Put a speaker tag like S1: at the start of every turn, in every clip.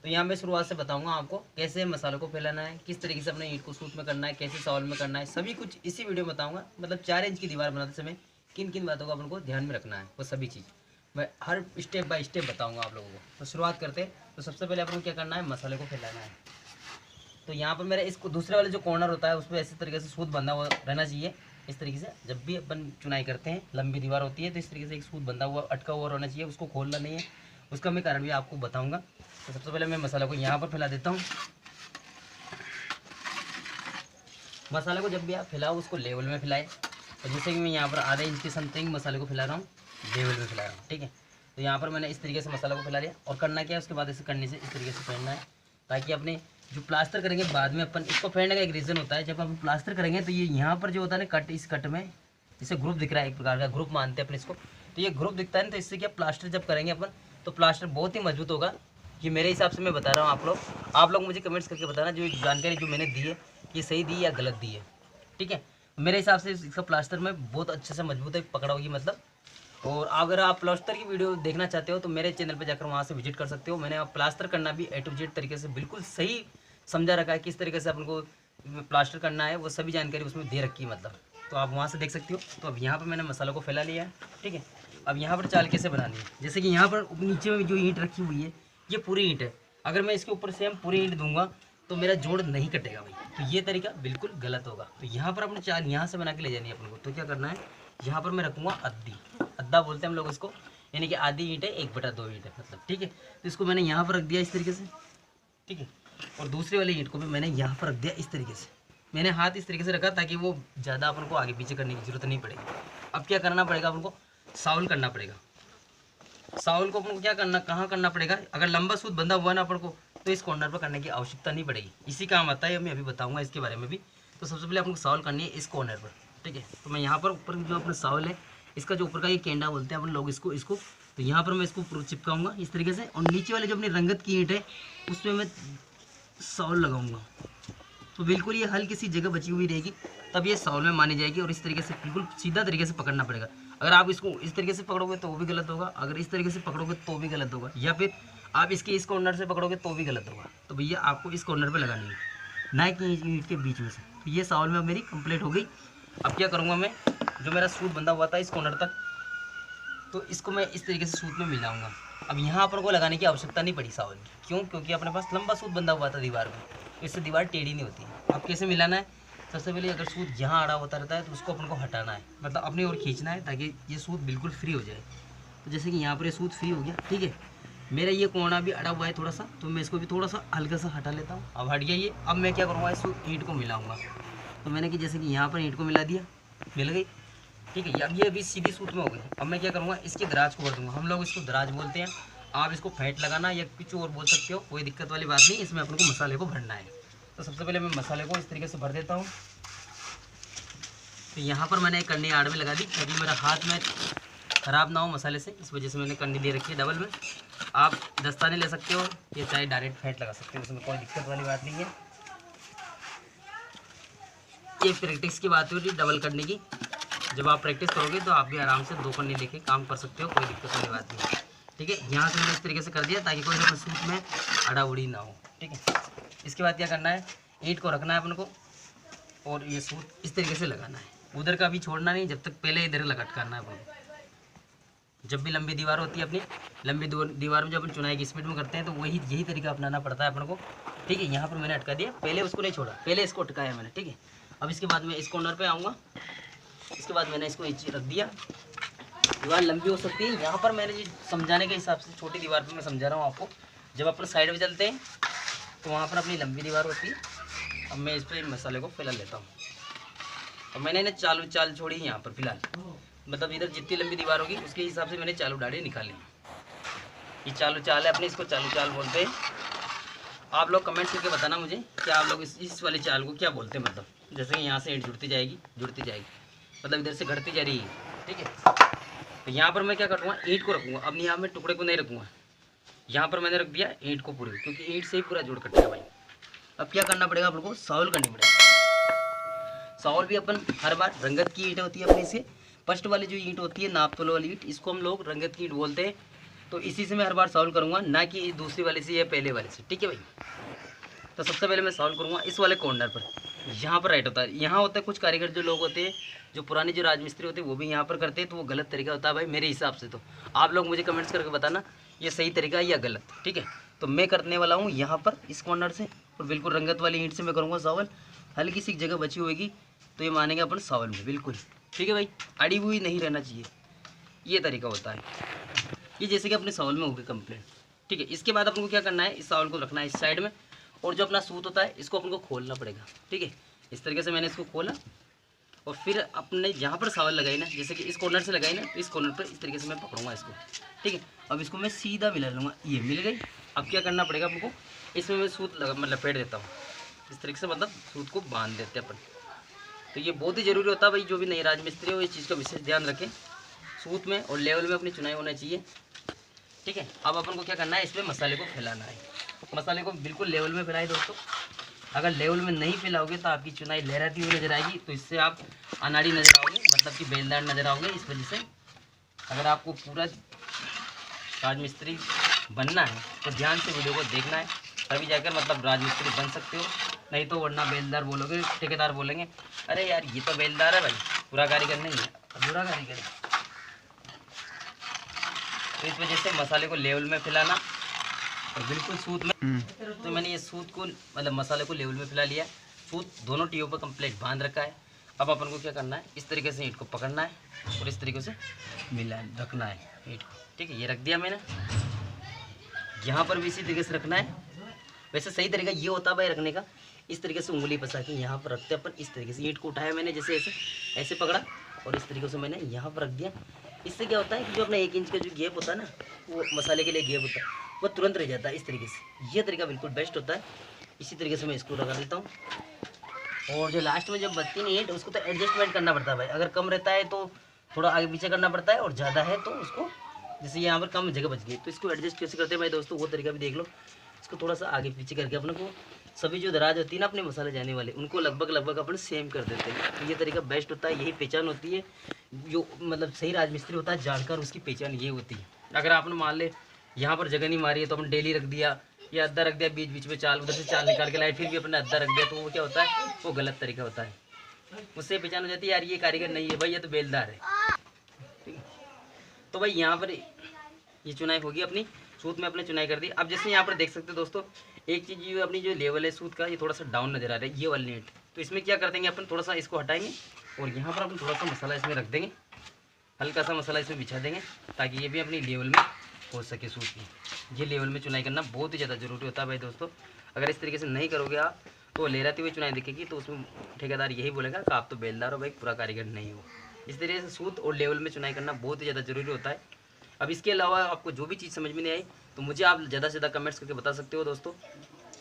S1: तो यहाँ मैं शुरुआत से बताऊंगा आपको कैसे मसालों को फैलाना है, किस तरीके से अपने ईंट को सूट में करना है, कैसे साउल में करना है, सभी कुछ इसी वीडियो में बताऊंगा। मतलब 4 इंच की दीवार बनाते समय किन किन बातों को अपन को ध्यान में रखना है, वो सभी चीज़ मैं हर स्टेप बाय स्टेप बताऊंगा आप लोगों को। तो शुरुआत करते हैं। तो सबसे पहले अपन को क्या करना है, मसाले को फैलाना है। तो यहाँ पर मेरा इसको दूसरे वाले जो कॉर्नर होता है उस पर इसी तरीके से सूत बंधा हुआ रहना चाहिए। इस तरीके से जब भी अपन चुनाई करते हैं, लंबी दीवार होती है तो इस तरीके से एक सूत बंधा हुआ अटका हुआ रहना चाहिए, उसको खोलना नहीं है। उसका मैं कारण भी आपको बताऊंगा। तो सबसे पहले मैं मसाला को यहाँ पर फैला देता हूँ। मसाले को जब भी आप फैलाओ उसको लेवल में फैलाएं। तो जैसे कि मैं यहाँ पर आधे इंच के समथिंग मसाले को फैला रहा हूँ, लेवल में फैला रहा हूँ, ठीक है। तो यहाँ पर मैंने इस तरीके से मसाला को फैला लिया। और करना क्या है, उसके बाद इसे करने से इस तरीके से फेरना है, ताकि अपने जो प्लास्टर करेंगे बाद में अपन इसको फेरने का एक रीज़न होता है। जब अपन प्लास्टर करेंगे तो ये यहाँ पर जो होता है ना कट, इस कट में इसे ग्रुप दिख रहा है, एक प्रकार का ग्रुप मानते हैं अपन इसको। तो ये ग्रुप दिखता है ना, तो इससे क्या प्लास्टर जब करेंगे अपन तो प्लास्टर बहुत ही मजबूत होगा। ये मेरे हिसाब से मैं बता रहा हूँ। आप लोग मुझे कमेंट्स करके बताना जो जानकारी जो मैंने दी है ये सही दी या गलत दी है, ठीक है। मेरे हिसाब से इसका प्लास्टर में बहुत अच्छे से मजबूत है, पकड़ा होगी मतलब। और अगर आप प्लास्टर की वीडियो देखना चाहते हो तो मेरे चैनल पर जाकर वहाँ से विजिट कर सकते हो। मैंने आप प्लास्टर करना भी A to Z तरीके से बिल्कुल सही समझा रखा है, किस तरीके से अपन को प्लास्टर करना है वो सभी जानकारी उसमें दे रखी है मतलब। तो आप वहाँ से देख सकते हो। तो अब यहाँ पर मैंने मसालों को फैला लिया है, ठीक है। अब यहाँ पर चाल कैसे बनानी है, जैसे कि यहाँ पर नीचे में जो ईंट रखी हुई है ये पूरी ईंट है। अगर मैं इसके ऊपर से हम पूरी ईंट दूंगा तो मेरा जोड़ नहीं कटेगा भाई, तो ये तरीका बिल्कुल गलत होगा। तो यहाँ पर अपने चाल यहाँ से बना के ले जानी है अपन को। तो क्या करना है, यहाँ पर मैं रखूँगा अद्दी, अद्दा बोलते हैं हम लोग इसको, यानी कि आधी ईंट है 1/2 ईंट है मतलब, ठीक है। तो इसको मैंने यहाँ पर रख दिया इस तरीके से, ठीक है। और दूसरी वाली ईंट को भी मैंने यहाँ पर रख दिया इस तरीके से। मैंने हाथ इस तरीके से रखा ताकि वो ज़्यादा अपन को आगे पीछे करने की जरूरत नहीं पड़ेगी। अब क्या करना पड़ेगा, अपन को साउल करना पड़ेगा। साउल को अपन को क्या करना, कहाँ करना पड़ेगा, अगर लंबा सूत बंधा हुआ ना अपन को तो इस कॉर्नर पर करने की आवश्यकता नहीं पड़ेगी। इसी काम आता है, मैं अभी बताऊंगा इसके बारे में भी। तो सबसे पहले अपन को साउल करनी है इस कॉर्नर पर, ठीक है। तो मैं यहाँ पर ऊपर जो अपना साउल है इसका जो ऊपर का ये केंडा बोलते हैं अपन लोग इसको तो यहाँ पर मैं इसको पूरा चिपकाऊंगा इस तरीके से। और नीचे वाले जो अपनी रंगत की ईंट है उसमें मैं साउल लगाऊंगा। तो बिल्कुल ये हल्की सी जगह बची हुई रहेगी, तब ये साउल में मानी जाएगी। और इस तरीके से बिल्कुल सीधा तरीके से पकड़ना पड़ेगा। अगर आप इसको इस तरीके से पकड़ोगे तो वो भी गलत होगा, अगर इस तरीके से पकड़ोगे तो भी गलत होगा, या फिर आप इसके इस कॉर्नर से पकड़ोगे तो भी गलत होगा। तो भैया आपको इस कॉर्नर पे लगानी है, ना कि ईंट के बीच में से। तो ये साउल में अब मेरी कंप्लीट हो गई। अब क्या करूँगा मैं, जो मेरा सूट बंधा हुआ था इस कॉर्नर तक, तो इसको मैं इस तरीके से सूत में मिलाऊंगा। अब यहाँ पर को लगाने की आवश्यकता नहीं पड़ी साउल की, क्यों, क्योंकि अपने पास लंबा सूत बंधा हुआ था दीवार में, इससे दीवार टेढ़ी नहीं होती। अब कैसे मिलाना है, सबसे पहले अगर सूत यहाँ आड़ा होता रहता है तो उसको अपन को हटाना है, मतलब अपनी ओर खींचना है ताकि ये सूत बिल्कुल फ्री हो जाए। तो जैसे कि यहाँ पर ये सूत फ्री हो गया, ठीक है। मेरा ये कोना भी अड़ा हुआ है थोड़ा सा, तो मैं इसको भी थोड़ा सा हल्का सा हटा लेता हूँ। अब हट गया ये। अब मैं क्या करूँगा, इस ईंट को मिलाऊंगा। तो मैंने कि जैसे कि यहाँ पर ईंट को मिला दिया, मिल गई, ठीक है। अब ये अभी सीधी सूत में हो गई। अब मैं क्या करूँगा, इसकी दराज को कर दूँगा। हम लोग इसको दराज बोलते हैं, आप इसको फेंट लगाना या कुछ और बोल सकते हो, कोई दिक्कत वाली बात नहीं। इसमें अपन को मसाले को भरना है। तो सबसे पहले मैं मसाले को इस तरीके से भर देता हूँ। तो यहाँ पर मैंने एक कंडी आड़ में लगा दी ताकि मेरा हाथ में ख़राब ना हो मसाले से, इस वजह से मैंने कंडी दे रखी है डबल में। आप दस्ताने ले सकते हो या चाहे डायरेक्ट फेंट लगा सकते हो, उसमें कोई दिक्कत वाली बात नहीं है। ये प्रैक्टिस की बात होती है डबल करने की। जब आप प्रैक्टिस करोगे तो आप भी आराम से 2 कंडी लेके काम कर सकते हो, कोई दिक्कत वाली बात नहीं है, ठीक है। यहाँ से मैंने इस तरीके से कर दिया ताकि कोई सा सूट में अड़ा उड़ी ना हो, ठीक है। इसके बाद क्या करना है, ईंट को रखना है अपन को और ये सूट इस तरीके से लगाना है। उधर का भी छोड़ना नहीं, जब तक पहले इधर लटकाना है अपन को। जब भी लंबी दीवार होती है अपनी, लंबी दीवार में जब अपन चुनाई की स्पीड में करते हैं तो वही यही तरीका अपनाना पड़ता है अपन को, ठीक है। यहाँ पर मैंने अटका दिया, पहले उसको नहीं छोड़ा, पहले इसको अटकाया मैंने, ठीक है। अब इसके बाद मैं इस कॉर्नर पे आऊँगा। इसके बाद मैंने इसको नीचे रख दिया। दीवार लंबी हो सकती है, यहाँ पर मैंने समझाने के हिसाब से छोटी दीवार पर मैं समझा रहा हूँ आपको। जब अपन साइड में चलते हैं तो वहाँ पर अपनी लंबी दीवार होती है। अब मैं इस पर मसाले को फैला लेता हूँ। और मैंने इन्हें चाल छोड़ी यहाँ पर फिलहाल, मतलब इधर जितनी लंबी दीवार होगी उसके हिसाब से मैंने चालू डाड़ी निकाली। ये चाल है अपने, इसको चाल बोलते हैं। आप लोग कमेंट करके बताना मुझे कि आप लोग इस वाली चाल को क्या बोलते हैं। मतलब जैसे कि यहाँ से ईंट जुड़ती जाएगी, मतलब इधर से घटती जा रही है, ठीक है। तो यहाँ पर मैं क्या करूँगा, ईंट को रखूँगा। अब यहाँ में टुकड़े को नहीं रखूँगा, यहाँ पर मैंने रख दिया ईंट को पूरी, क्योंकि ईंट से ही पूरा जोड़ कटेगा भाई। अब क्या करना पड़ेगा अपन को, साउल करनी पड़ेगी। साउल भी अपन हर बार रंगत की ईंट होती है अपनी से, फर्स्ट वाली जो ईंट होती है नाप तोल वाली ईंट, इसको हम लोग रंगत की ईंट बोलते हैं। तो इसी से मैं हर बार सॉल्व करूँगा, ना कि दूसरी वाले से या पहले वाले से, ठीक है भाई। तो सबसे पहले मैं सॉल्व करूँगा इस वाले कॉर्नर पर, यहाँ पर राइट होता है। यहाँ होता है कुछ कारीगर जो लोग होते हैं, जो पुराने जो राजमिस्त्री होते हैं वो भी यहाँ पर करते हैं, तो वो गलत तरीका होता है भाई मेरे हिसाब से। तो आप लोग मुझे कमेंट्स करके बताना ये सही तरीका है या गलत, ठीक है। तो मैं करने वाला हूँ यहाँ पर इस कॉर्नर से, और बिल्कुल रंगत वाली ईंट से मैं करूँगा सॉल्व। हल्की सी जगह बची होगी तो ये मानेंगे अपन सॉल्व में, बिल्कुल ठीक है भाई, अड़ी हुई नहीं रहना चाहिए, ये तरीका होता है। ये जैसे कि अपने सॉल्व में हो गई कंप्लीट, ठीक है। इसके बाद अपन को क्या करना है, इस सॉल्व को रखना है इस साइड में, और जो अपना सूत होता है इसको अपन को खोलना पड़ेगा, ठीक है। इस तरीके से मैंने इसको खोला, और फिर अपने जहाँ पर सॉल्व लगाई ना, जैसे कि इस कॉर्नर से लगाई ना, तो इस कॉर्नर पर इस तरीके से मैं पकड़ूंगा इसको, ठीक है। अब इसको मैं सीधा मिला लूँगा, ये मिल गई। अब क्या करना पड़ेगा आपको, इसमें मैं सूत लपेट देता हूँ इस तरीके से, मतलब सूत को बांध देते हैं अपन। तो ये बहुत ही ज़रूरी होता है भाई, जो भी नई राजमिस्त्री हो इस चीज़ का विशेष ध्यान रखें, सूत में और लेवल में अपनी चुनाई होना चाहिए, ठीक है। अब अपन को क्या करना है, इसमें मसाले को फैलाना है। मसाले को बिल्कुल लेवल में फैलाए दोस्तों। अगर लेवल में नहीं फैलाओगे तो आपकी चुनाई लहराती हुई नजर आएगी, तो इससे आप अनाड़ी नजर आओगे, मतलब कि बेलदार नजर आओगे। इस वजह से अगर आपको पूरा राजमिस्त्री बनना है तो ध्यान से वीडियो को देखना है, तभी जाकर मतलब राजमिस्त्री बन सकते हो। नहीं तो वरना बेलदार बोलोगे, ठेकेदार बोलेंगे अरे यार ये तो बेलदार है भाई, पूरा कारीगर नहीं है, पूरा कारीगर है। तो इस वजह से मसाले को लेवल में फैलाना, और बिल्कुल सूत में, तो मैंने ये सूत को मतलब मसाले को लेवल में फैला लिया। सूत दोनों टीयों पर कंप्लीट बांध रखा है। अब अपन को क्या करना है, इस तरीके से ईंट को पकड़ना है और इस तरीके से मिला रखना है ईंट को, ठीक है। ये रख दिया मैंने, यहाँ पर भी इसी तरीके से रखना है। वैसे सही तरीका ये होता है भाई रखने का, इस तरीके से उंगली फंसा के यहाँ पर रखते हैं अपन। इस तरीके से ईंट को उठाया मैंने, जैसे ऐसे ऐसे पकड़ा और इस तरीके से मैंने यहाँ पर रख दिया। इससे क्या होता है कि जो अपना 1 इंच का जो गैप होता है ना, वो मसाले के लिए गैप होता है, वो तुरंत रह जाता है इस तरीके से। ये तरीका बिल्कुल बेस्ट होता है। इसी तरीके से मैं इसको लगा देता हूँ। और जो लास्ट में जब बचती नहीं है उसको तो एडजस्टमेंट करना पड़ता है भाई। अगर कम रहता है तो थोड़ा आगे पीछे करना पड़ता है, और ज़्यादा है तो उसको, जैसे यहाँ पर कम जगह बच गई तो इसको एडजस्ट कैसे करते हैं भाई दोस्तों, वो तरीका भी देख लो। इसको थोड़ा सा आगे पीछे करके अपने को सभी जो दराज होती है ना अपने मसाले जाने वाले, उनको लगभग अपन सेम कर देते हैं। तो ये तरीका बेस्ट होता है, यही पहचान होती है। जो मतलब सही राजमिस्त्री होता है जानकर, उसकी पहचान ये होती है। अगर आपने मान ले यहाँ पर जगह नहीं मारी है तो अपन डेली रख दिया, या अद्धा रख दिया, बीच बीच में चाल, उधर से चाल निकाल के लाए, फिर भी अपने अद्धा रख दिया, तो वो क्या होता है, वो गलत तरीका होता है। उससे पहचान हो जाती है यार ये कारीगर नहीं है भाई, ये तो बेलदार है, ठीक है। तो भाई यहाँ पर ये चुनाई होगी अपनी, सूत में अपने चुनाई कर दी। अब जैसे यहाँ पर देख सकते हो दोस्तों, एक चीज़ ये अपनी जो लेवल है सूत का, ये थोड़ा सा डाउन नजर आ रहा है, ये वाली नीट। तो इसमें क्या कर देंगे अपन, थोड़ा सा इसको हटाएंगे और यहाँ पर अपन थोड़ा सा मसाला इसमें रख देंगे, हल्का सा मसाला इसमें बिछा देंगे, ताकि ये भी अपनी लेवल में हो सके सूत की। ये लेवल में चुनाई करना बहुत ही ज़्यादा जरूरी होता है भाई दोस्तों। अगर इस तरीके से नहीं करोगे आप तो लहराती हुई चुनाई दिखेगी, तो उसमें ठेकेदार यही बोलेगा कि आप तो बेलदार हो भाई, पूरा कारीगर नहीं हो। इस तरीके से सूत और लेवल में चुनाई करना बहुत ही ज़्यादा जरूरी होता है। अब इसके अलावा आपको जो भी चीज़ समझ में नहीं आई तो मुझे आप ज़्यादा से ज़्यादा कमेंट्स करके बता सकते हो दोस्तों।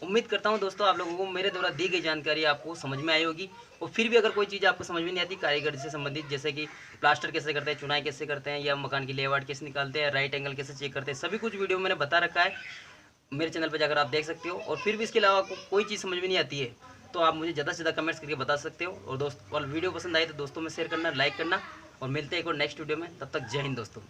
S1: उम्मीद करता हूँ दोस्तों आप लोगों को मेरे द्वारा दी गई जानकारी आपको समझ में आई होगी। और फिर भी अगर कोई चीज़ आपको समझ में नहीं आती कारीगर से संबंधित, जैसे कि प्लास्टर कैसे करते हैं, चुनाई कैसे करते हैं, या मकान की लेआउट कैसे निकालते हैं, राइट एंगल कैसे चेक करते हैं, सभी कुछ वीडियो मैंने बता रखा है, मेरे चैनल पर जाकर आप देख सकते हो। और फिर भी इसके अलावा आपको कोई चीज़ समझ में नहीं आती है तो आप मुझे ज़्यादा से ज़्यादा कमेंट्स करके बता सकते हो। और वीडियो पसंद आए तो दोस्तों में शेयर करना, लाइक करना, और मिलते हैं एक और नेक्स्ट वीडियो में। तब तक जय हिंद दोस्तों।